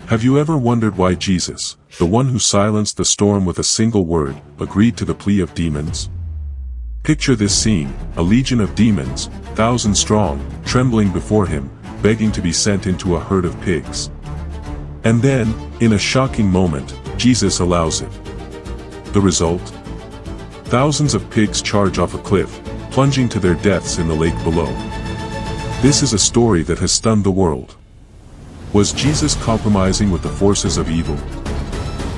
Have you ever wondered why Jesus, the one who silenced the storm with a single word, agreed to the plea of demons? Picture this scene, a legion of demons, thousands strong, trembling before him, begging to be sent into a herd of pigs. And then, in a shocking moment, Jesus allows it. The result? Thousands of pigs charge off a cliff, plunging to their deaths in the lake below. This is a story that has stunned the world. Was Jesus compromising with the forces of evil?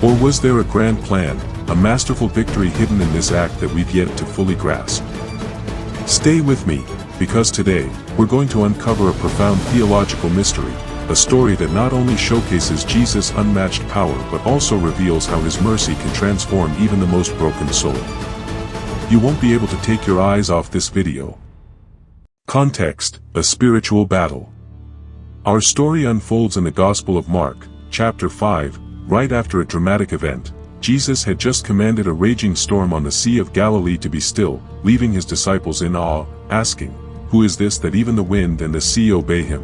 Or was there a grand plan, a masterful victory hidden in this act that we've yet to fully grasp? Stay with me, because today, we're going to uncover a profound theological mystery, a story that not only showcases Jesus' unmatched power but also reveals how his mercy can transform even the most broken soul. You won't be able to take your eyes off this video. Context: a spiritual battle. Our story unfolds in the Gospel of Mark, chapter 5, right after a dramatic event. Jesus had just commanded a raging storm on the Sea of Galilee to be still, leaving his disciples in awe, asking, "Who is this that even the wind and the sea obey him?"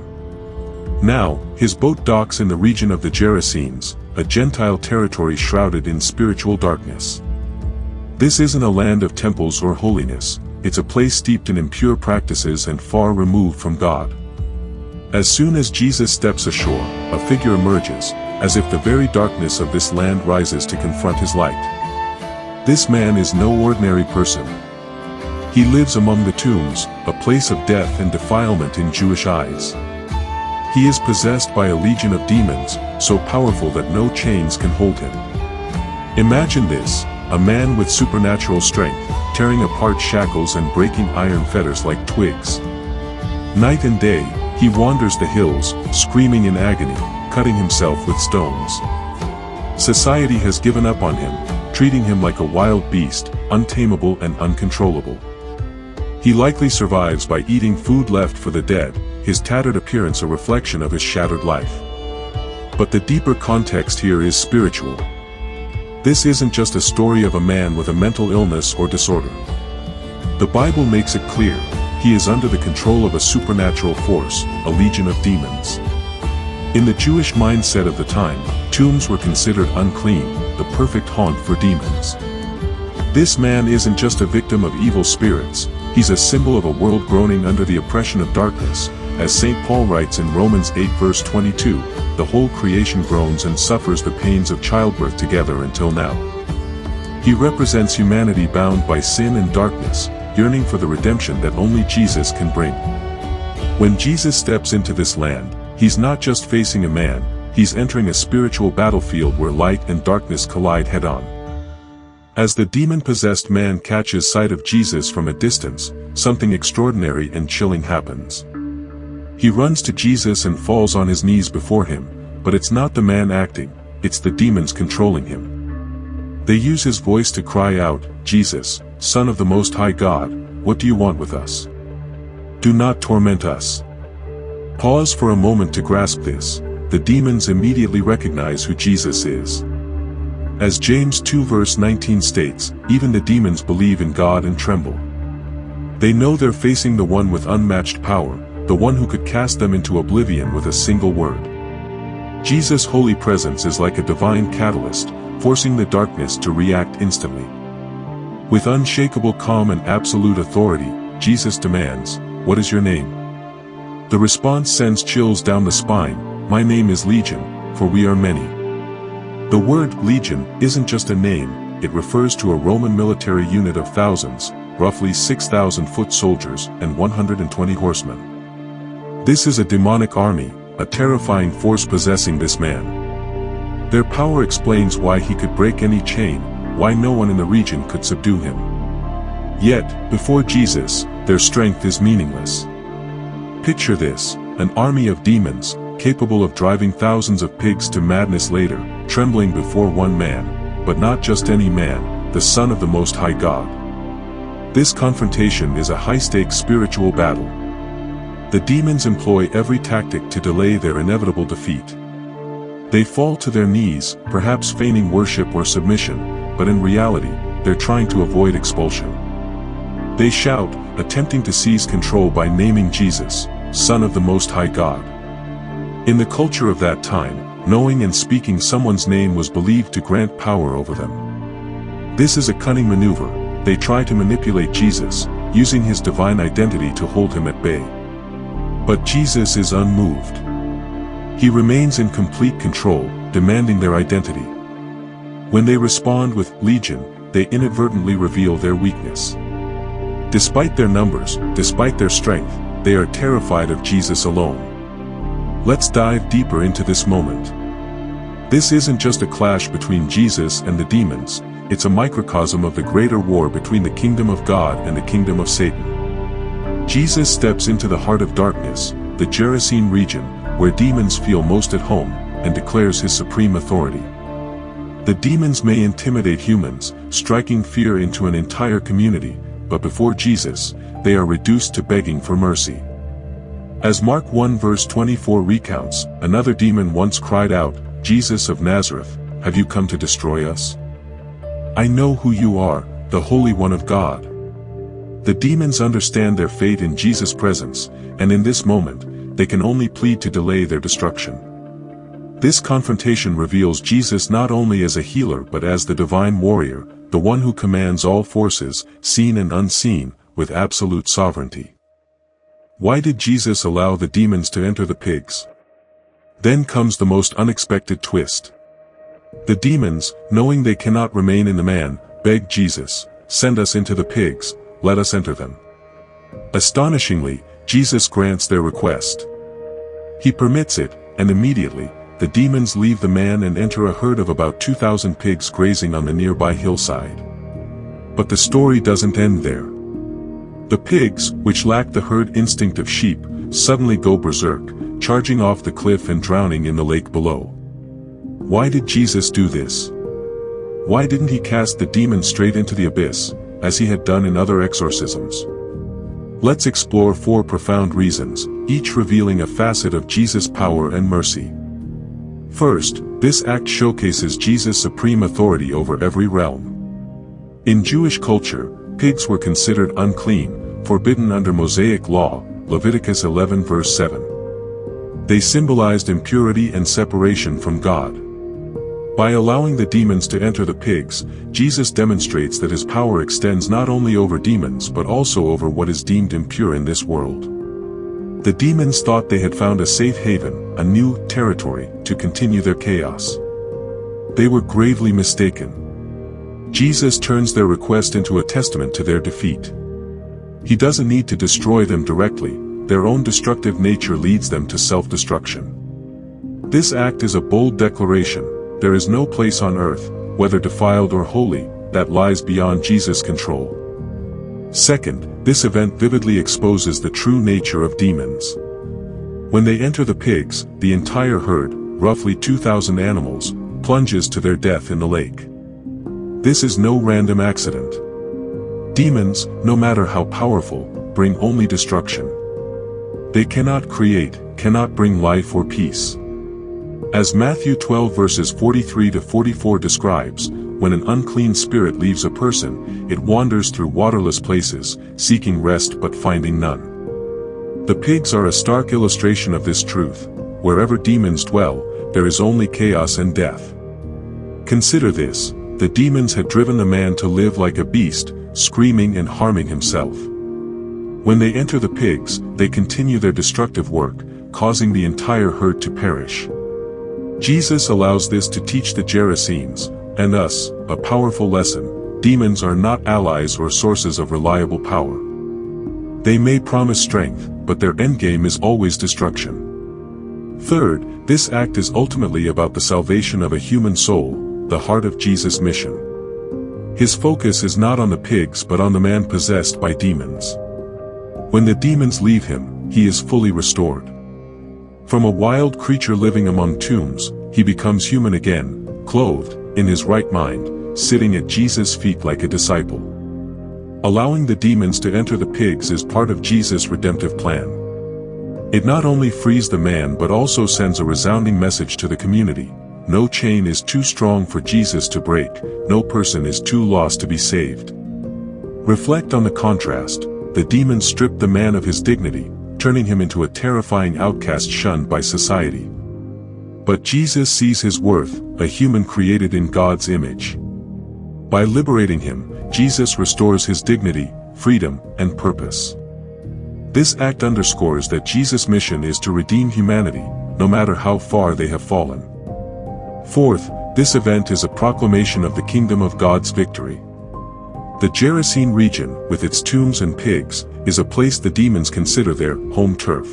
Now, his boat docks in the region of the Gerasenes, a Gentile territory shrouded in spiritual darkness. This isn't a land of temples or holiness, it's a place steeped in impure practices and far removed from God. As soon as Jesus steps ashore, a figure emerges, as if the very darkness of this land rises to confront his light. This man is no ordinary person. He lives among the tombs, a place of death and defilement in Jewish eyes. He is possessed by a legion of demons, so powerful that no chains can hold him. Imagine this, a man with supernatural strength, tearing apart shackles and breaking iron fetters like twigs. Night and day, he wanders the hills, screaming in agony, cutting himself with stones. Society has given up on him, treating him like a wild beast, untamable and uncontrollable. He likely survives by eating food left for the dead, his tattered appearance a reflection of his shattered life. But the deeper context here is spiritual. This isn't just a story of a man with a mental illness or disorder. The Bible makes it clear. He is under the control of a supernatural force, a legion of demons. In the Jewish mindset of the time, tombs were considered unclean, the perfect haunt for demons. This man isn't just a victim of evil spirits, he's a symbol of a world groaning under the oppression of darkness. As St. Paul writes in Romans 8 verse 22, the whole creation groans and suffers the pains of childbirth together until now. He represents humanity bound by sin and darkness, yearning for the redemption that only Jesus can bring. When Jesus steps into this land, he's not just facing a man, he's entering a spiritual battlefield where light and darkness collide head-on. As the demon-possessed man catches sight of Jesus from a distance, something extraordinary and chilling happens. He runs to Jesus and falls on his knees before him, but it's not the man acting, it's the demons controlling him. They use his voice to cry out, "Jesus, Son of the Most High God, what do you want with us? Do not torment us." Pause for a moment to grasp this. The demons immediately recognize who Jesus is. As James 2 verse 19 states, even the demons believe in God and tremble. They know they're facing the one with unmatched power, the one who could cast them into oblivion with a single word. Jesus' holy presence is like a divine catalyst, forcing the darkness to react instantly. With unshakable calm and absolute authority, Jesus demands, "What is your name?" The response sends chills down the spine. "My name is Legion, for we are many." The word legion isn't just a name, it refers to a Roman military unit of thousands, roughly 6,000 foot soldiers and 120 horsemen. This is a demonic army, a terrifying force possessing this man. Their power explains why he could break any chain, why no one in the region could subdue him. Yet, before Jesus, their strength is meaningless. Picture this, an army of demons, capable of driving thousands of pigs to madness later, trembling before one man, but not just any man, the Son of the Most High God. This confrontation is a high-stakes spiritual battle. The demons employ every tactic to delay their inevitable defeat. They fall to their knees, perhaps feigning worship or submission, but in reality, they're trying to avoid expulsion. They shout, attempting to seize control by naming Jesus, Son of the Most High God. In the culture of that time, knowing and speaking someone's name was believed to grant power over them. This is a cunning maneuver. They try to manipulate Jesus, using his divine identity to hold him at bay. But Jesus is unmoved. He remains in complete control, demanding their identity. When they respond with "Legion," they inadvertently reveal their weakness. Despite their numbers, despite their strength, they are terrified of Jesus alone. Let's dive deeper into this moment. This isn't just a clash between Jesus and the demons, it's a microcosm of the greater war between the kingdom of God and the kingdom of Satan. Jesus steps into the heart of darkness, the Gerasene region, where demons feel most at home, and declares his supreme authority. The demons may intimidate humans, striking fear into an entire community, but before Jesus, they are reduced to begging for mercy. As Mark 1 verse 24 recounts, another demon once cried out, "Jesus of Nazareth, have you come to destroy us? I know who you are, the Holy One of God." The demons understand their fate in Jesus' presence, and in this moment, they can only plead to delay their destruction. This confrontation reveals Jesus not only as a healer but as the divine warrior, the one who commands all forces, seen and unseen, with absolute sovereignty. Why did Jesus allow the demons to enter the pigs? Then comes the most unexpected twist. The demons, knowing they cannot remain in the man, beg Jesus, "Send us into the pigs, let us enter them." Astonishingly, Jesus grants their request. He permits it, and immediately, the demons leave the man and enter a herd of about 2,000 pigs grazing on the nearby hillside. But the story doesn't end there. The pigs, which lack the herd instinct of sheep, suddenly go berserk, charging off the cliff and drowning in the lake below. Why did Jesus do this? Why didn't he cast the demons straight into the abyss, as he had done in other exorcisms? Let's explore 4 profound reasons, each revealing a facet of Jesus' power and mercy. First, this act showcases Jesus' supreme authority over every realm. In Jewish culture, pigs were considered unclean, forbidden under Mosaic law, Leviticus 11 verse 7. They symbolized impurity and separation from God. By allowing the demons to enter the pigs, Jesus demonstrates that his power extends not only over demons but also over what is deemed impure in this world. The demons thought they had found a safe haven, a new territory, to continue their chaos. They were gravely mistaken. Jesus turns their request into a testament to their defeat. He doesn't need to destroy them directly, their own destructive nature leads them to self-destruction. This act is a bold declaration: there is no place on earth, whether defiled or holy, that lies beyond Jesus' control. Second, this event vividly exposes the true nature of demons. When they enter the pigs, the entire herd, roughly 2,000 animals, plunges to their death in the lake. This is no random accident. Demons, no matter how powerful, bring only destruction. They cannot create, cannot bring life or peace. As Matthew 12 verses 43 to 44 describes, when an unclean spirit leaves a person, it wanders through waterless places, seeking rest but finding none. The pigs are a stark illustration of this truth. Wherever demons dwell, there is only chaos and death. Consider this: the demons had driven the man to live like a beast, screaming and harming himself. When they enter the pigs, they continue their destructive work, causing the entire herd to perish. Jesus allows this to teach the Gerasenes, and us, a powerful lesson: demons are not allies or sources of reliable power. They may promise strength, but their endgame is always destruction. Third, this act is ultimately about the salvation of a human soul, the heart of Jesus' mission. His focus is not on the pigs but on the man possessed by demons. When the demons leave him, he is fully restored. From a wild creature living among tombs, he becomes human again, clothed, in his right mind, sitting at Jesus' feet like a disciple. Allowing the demons to enter the pigs is part of Jesus' redemptive plan. It not only frees the man but also sends a resounding message to the community: no chain is too strong for Jesus to break, no person is too lost to be saved. Reflect on the contrast: the demons stripped the man of his dignity, turning him into a terrifying outcast shunned by society. But Jesus sees his worth, a human created in God's image. By liberating him, Jesus restores his dignity, freedom, and purpose. This act underscores that Jesus' mission is to redeem humanity, no matter how far they have fallen. Fourth, this event is a proclamation of the kingdom of God's victory. The Gerasene region, with its tombs and pigs, is a place the demons consider their home turf.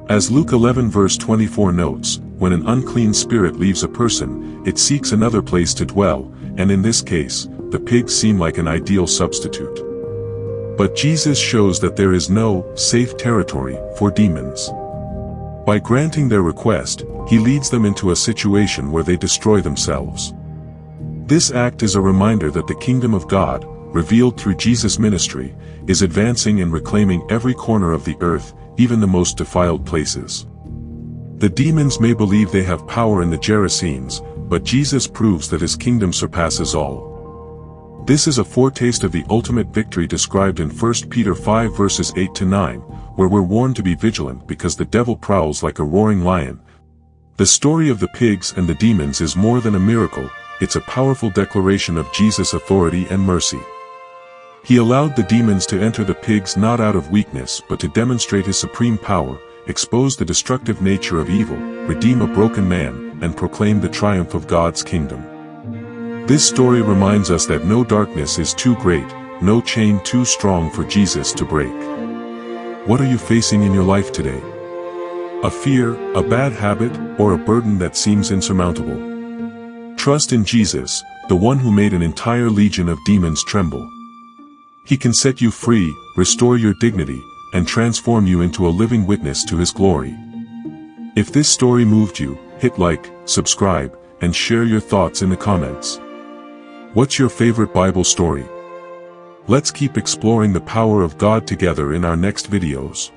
As Luke 11 verse 24 notes, when an unclean spirit leaves a person, it seeks another place to dwell, and in this case, the pigs seem like an ideal substitute. But Jesus shows that there is no safe territory for demons. By granting their request, he leads them into a situation where they destroy themselves. This act is a reminder that the kingdom of God, revealed through Jesus' ministry, is advancing and reclaiming every corner of the earth, even the most defiled places. The demons may believe they have power in the Gerasenes, but Jesus proves that his kingdom surpasses all. This is a foretaste of the ultimate victory described in 1 Peter 5 verses 8 to 9, where we're warned to be vigilant because the devil prowls like a roaring lion. The story of the pigs and the demons is more than a miracle, it's a powerful declaration of Jesus' authority and mercy. He allowed the demons to enter the pigs not out of weakness but to demonstrate his supreme power, expose the destructive nature of evil, redeem a broken man, and proclaim the triumph of God's kingdom. This story reminds us that no darkness is too great, no chain too strong for Jesus to break. What are you facing in your life today? A fear, a bad habit, or a burden that seems insurmountable? Trust in Jesus, the one who made an entire legion of demons tremble. He can set you free, restore your dignity, and transform you into a living witness to his glory. If this story moved you, hit like, subscribe, and share your thoughts in the comments. What's your favorite Bible story? Let's keep exploring the power of God together in our next videos.